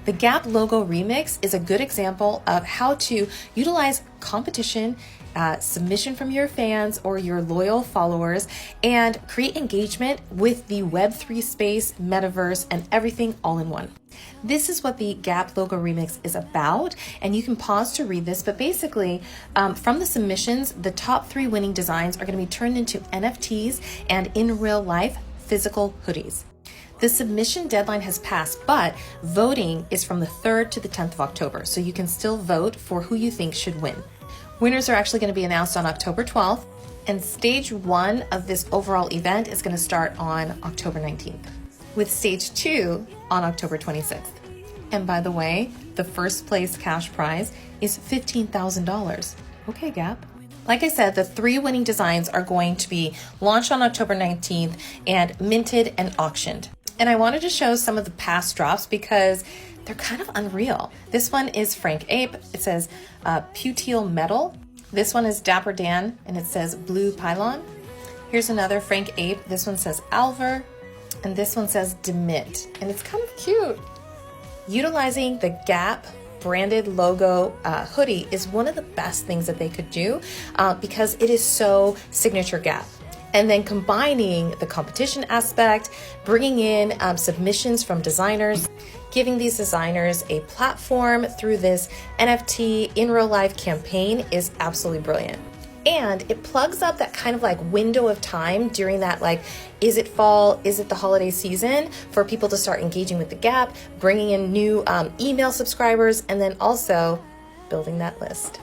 The Gap logo remix is a good example of how to utilize competition, submission from your fans or your loyal followers, and create engagement with the Web3 space, metaverse, and everything all in one. This is what the Gap logo remix is about, and you can pause to read this, but basically from the submissions, the top 3 winning designs are going to be turned into NFTs and in real life physical hoodies. The submission deadline has passed, but voting is from the 3rd to the 10th of October, so you can still vote for who you think should win. Winners are actually going to be announced on October 12th, and stage 1 of this overall event is going to start on October 19th, with stage 2 on October 26th. And by the way, the first place cash prize is $15,000. Okay, Gap. Like I said, the 3 winning designs are going to be launched on October 19th and minted and auctioned. And I wanted to show some of the past drops because they're kind of unreal. This one is Frank Ape. It says Putile Metal. This one is Dapper Dan, and it says Blue Pylon. Here's another Frank Ape. This one says Alver, and this one says Demit, and it's kind of cute. Utilizing the Gap branded logo hoodie is one of the best things that they could do because it is so signature Gap. And then combining the competition aspect, bringing in submissions from designers, giving these designers a platform through this NFT in real life campaign is absolutely brilliant. And it plugs up that kind of like window of time during that, like, is it fall? Is it the holiday season, for people to start engaging with the Gap, bringing in new email subscribers, and then also building that list.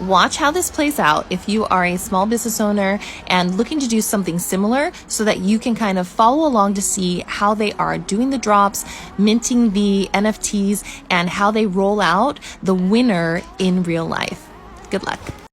Watch how this plays out if you are a small business owner and looking to do something similar so that you can kind of follow along to see how they are doing the drops, minting the NFTs, and how they roll out the winner in real life. Good luck.